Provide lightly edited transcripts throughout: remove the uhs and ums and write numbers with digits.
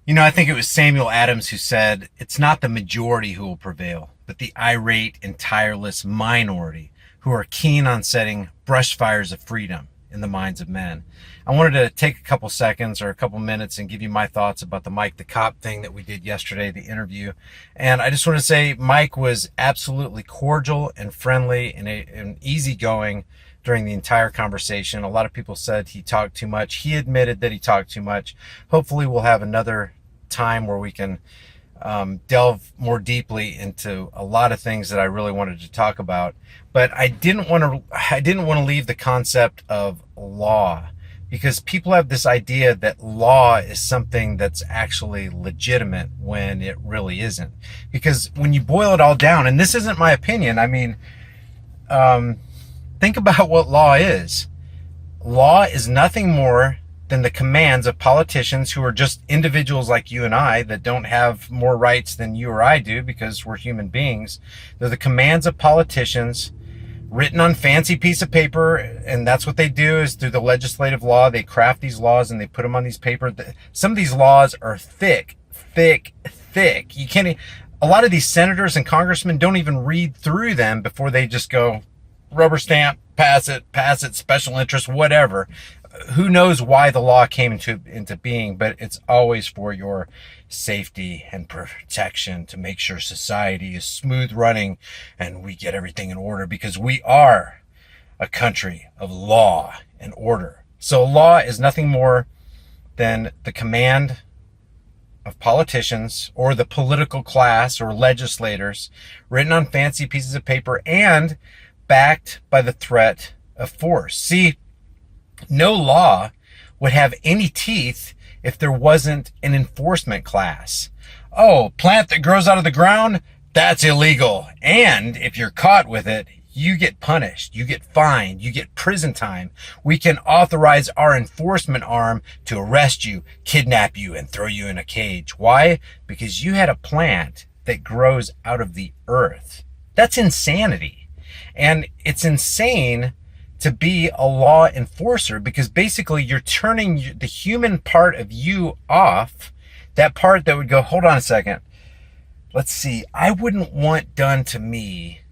I think it was Samuel Adams who said, it's not the majority who will prevail, but the irate and tireless minority who are keen on setting brush fires of freedom in the minds of men. I wanted to take a couple seconds or a couple minutes and give you my thoughts about the Mike the Cop thing that we did yesterday, the interview. And I just want to say Mike was absolutely cordial and friendly and easygoing during the entire conversation. A lot of people said he talked too much. He admitted that he talked too much. Hopefully we'll have another time where we can delve more deeply into a lot of things that I really wanted to talk about. But I didn't want to leave the concept of law, because people have this idea that law is something that's actually legitimate when it really isn't. Because when you boil it all down, and this isn't my opinion, I mean, think about what law is. Law is nothing more than the commands of politicians who are just individuals like you and I that don't have more rights than you or I do because we're human beings. They're the commands of politicians written on fancy piece of paper, and that's what they do is through the legislative law. They craft these laws and they put them on these paper. Some of these laws are thick. You can't, a lot of these senators and congressmen don't even read through them before they just go rubber stamp, pass it, special interest, whatever. Who knows why the law came into being, but it's always for your safety and protection, to make sure society is smooth running and we get everything in order, because we are a country of law and order. So law is nothing more than the command of politicians or the political class or legislators, written on fancy pieces of paper and backed by the threat of force. See, no law would have any teeth if there wasn't an enforcement class. Oh, plant that grows out of the ground? That's illegal. And if you're caught with it, you get punished, you get fined, you get prison time. We can authorize our enforcement arm to arrest you, kidnap you, and throw you in a cage. Why? Because you had a plant that grows out of the earth. That's insanity. And it's insane to be a law enforcer, because basically you're turning the human part of you off, that part that would go, hold on a second, let's see, I wouldn't want done to me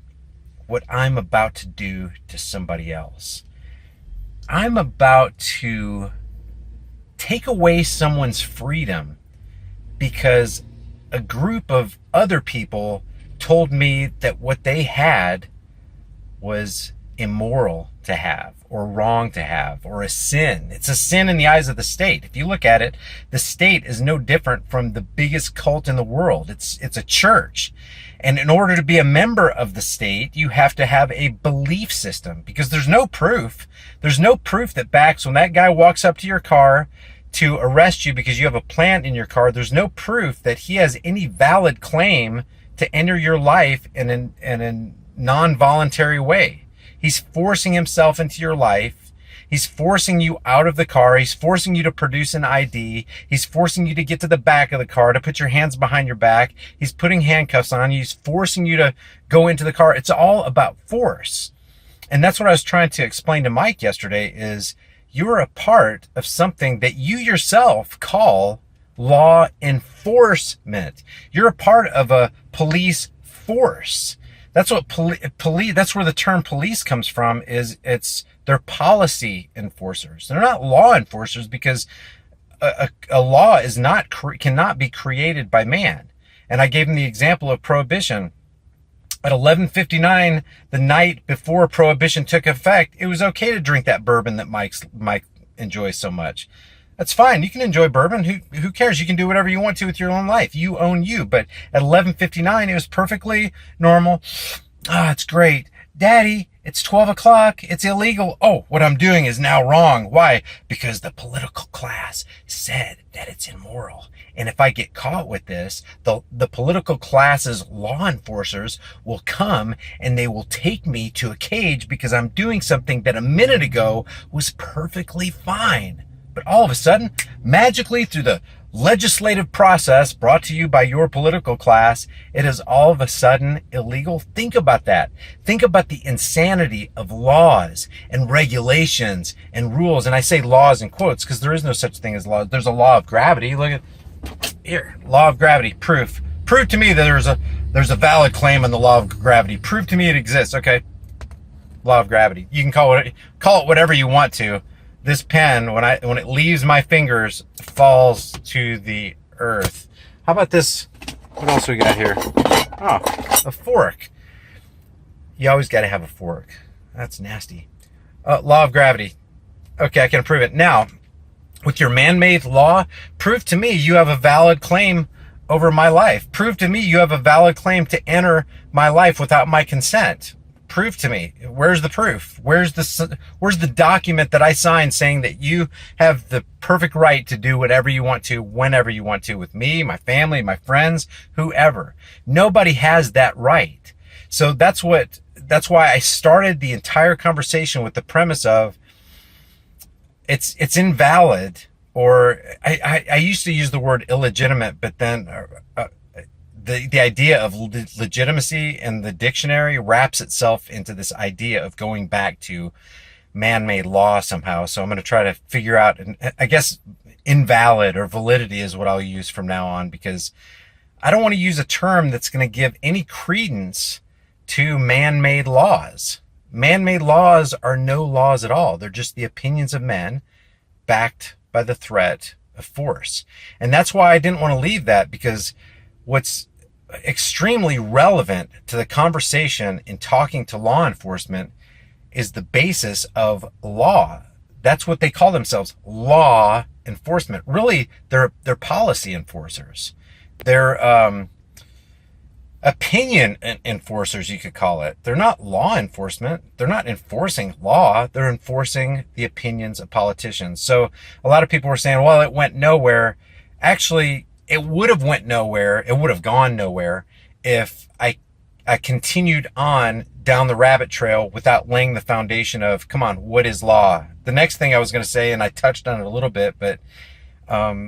what I'm about to do to somebody else. I'm about to take away someone's freedom because a group of other people told me that what they had was immoral to have, or wrong to have, or a sin. It's a sin in the eyes of the state. If you look at it, the state is no different from the biggest cult in the world. It's a church. And in order to be a member of the state, you have to have a belief system, because there's no proof. There's no proof that backs when that guy walks up to your car to arrest you because you have a plant in your car. There's no proof that he has any valid claim to enter your life in a non-voluntary way. He's forcing himself into your life. He's forcing you out of the car. He's forcing you to produce an ID. He's forcing you to get to the back of the car, to put your hands behind your back. He's putting handcuffs on you. He's forcing you to go into the car. It's all about force. And that's what I was trying to explain to Mike yesterday, is you're a part of something that you yourself call law enforcement. You're a part of a police force. That's what police. That's where the term police comes from. They're policy enforcers. They're not law enforcers, because a law cannot be created by man. And I gave him the example of prohibition. At 11:59, the night before prohibition took effect, it was okay to drink that bourbon that Mike enjoys so much. That's fine. You can enjoy bourbon. Who cares? You can do whatever you want to with your own life. You own you. But at 11:59, it was perfectly normal. Ah, it's great. Daddy, it's 12 o'clock. It's illegal. Oh, what I'm doing is now wrong. Why? Because the political class said that it's immoral. And if I get caught with this, the political class's law enforcers will come and they will take me to a cage because I'm doing something that a minute ago was perfectly fine. But all of a sudden, magically through the legislative process brought to you by your political class, it is all of a sudden illegal. Think about that. Think about the insanity of laws and regulations and rules. And I say laws in quotes because there is no such thing as laws. There's a law of gravity. Look at Here, law of gravity, proof. Prove to me that there's a valid claim on the law of gravity. Prove to me it exists. Okay. Law of gravity. You can call it whatever you want to. This pen, when it leaves my fingers, falls to the earth. How about this? What else we got here? Oh, a fork. You always got to have a fork. That's nasty. Law of gravity. Okay, I can prove it. Now, with your man-made law, prove to me you have a valid claim over my life. Prove to me you have a valid claim to enter my life without my consent. Prove to me. Where's the proof? Where's the document that I signed saying that you have the perfect right to do whatever you want to, whenever you want to, with me, my family, my friends, whoever? Nobody has that right. So that's why I started the entire conversation with the premise of it's invalid, or I used to use the word illegitimate, but then the idea of legitimacy in the dictionary wraps itself into this idea of going back to man-made law somehow. So I'm going to try to figure out, and I guess invalid or validity is what I'll use from now on, because I don't want to use a term that's going to give any credence to man-made laws. Man-made laws are no laws at all. They're just the opinions of men backed by the threat of force. And that's why I didn't want to leave that, because what's extremely relevant to the conversation in talking to law enforcement is the basis of law. That's what they call themselves, law enforcement. Really, they're policy enforcers. They're opinion enforcers, you could call it. They're not law enforcement. They're not enforcing law. They're enforcing the opinions of politicians. So a lot of people were saying, well, it went nowhere. Actually, it would have went nowhere. It would have gone nowhere if I continued on down the rabbit trail without laying the foundation of, come on, what is law? The next thing I was going to say, and I touched on it a little bit, but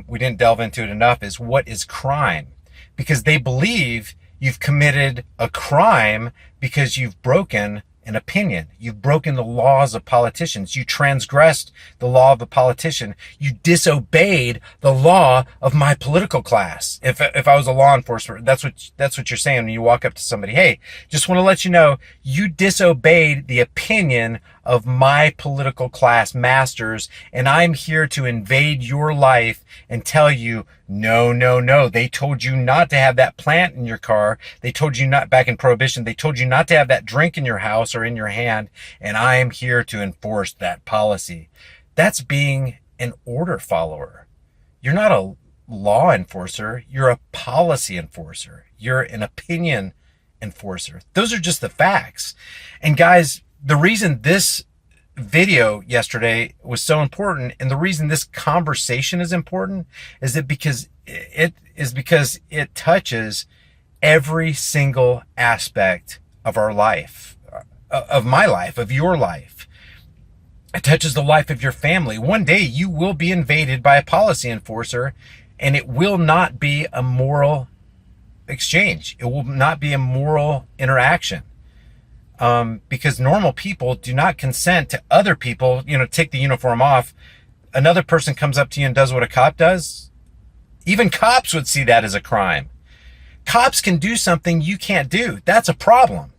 we didn't delve into it enough, is what is crime? Because they believe you've committed a crime because you've broken an opinion. You've broken the laws of politicians. You transgressed the law of a politician. You disobeyed the law of my political class. If I was a law enforcer, that's what you're saying when you walk up to somebody. Hey, just want to let you know, you disobeyed the opinion of my political class masters, and I'm here to invade your life and tell you, no. They told you not to have that plant in your car. They told you not, back in Prohibition, they told you not to have that drink in your house or in your hand, and I am here to enforce that policy. That's being an order follower. You're not a law enforcer. You're a policy enforcer. You're an opinion enforcer. Those are just the facts. And guys, the reason this video yesterday was so important, and the reason this conversation is important, is that because it touches every single aspect of our life, of my life, of your life. It touches the life of your family. One day you will be invaded by a policy enforcer, and it will not be a moral exchange. It will not be a moral interaction. Because normal people do not consent to other people, take the uniform off. Another person comes up to you and does what a cop does. Even cops would see that as a crime. Cops can do something you can't do. That's a problem.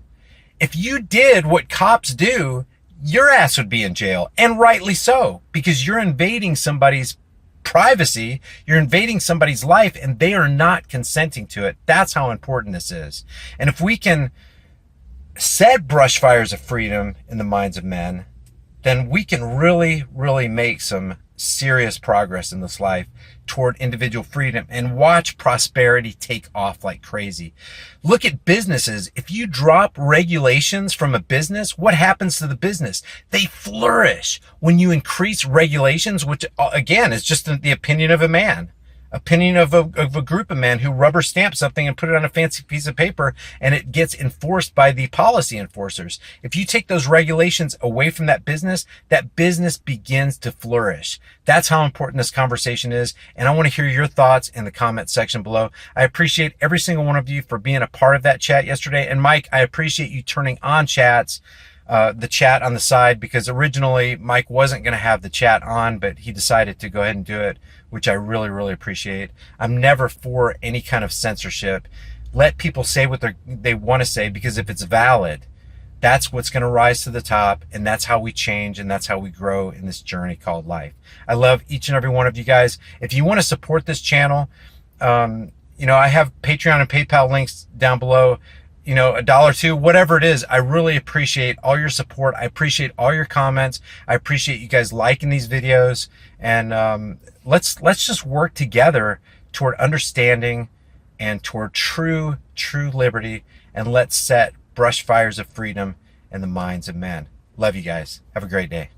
If you did what cops do, your ass would be in jail, and rightly so, because you're invading somebody's privacy, you're invading somebody's life, and they are not consenting to it. That's how important this is. And if we can set brush fires of freedom in the minds of men, then we can really, really make some serious progress in this life toward individual freedom and watch prosperity take off like crazy. Look at businesses. If you drop regulations from a business, what happens to the business? They flourish. When you increase regulations, which again is just the opinion of a man, opinion of a group of men who rubber stamp something and put it on a fancy piece of paper, and it gets enforced by the policy enforcers. If you take those regulations away from that business begins to flourish. That's how important this conversation is, and I want to hear your thoughts in the comment section below. I appreciate every single one of you for being a part of that chat yesterday, and Mike, I appreciate you turning on chats, the chat on the side, because originally Mike wasn't going to have the chat on, but he decided to go ahead and do it, which I really, really appreciate. I'm never for any kind of censorship. Let people say what they want to say, because if it's valid, that's what's going to rise to the top, and that's how we change, and that's how we grow in this journey called life. I love each and every one of you guys. If you want to support this channel, you know, I have Patreon and PayPal links down below. You know, $1, $2, whatever it is. I really appreciate all your support. I appreciate all your comments. I appreciate you guys liking these videos, and let's just work together toward understanding and toward true liberty, and let's set brush fires of freedom in the minds of men. Love you guys. Have a great day.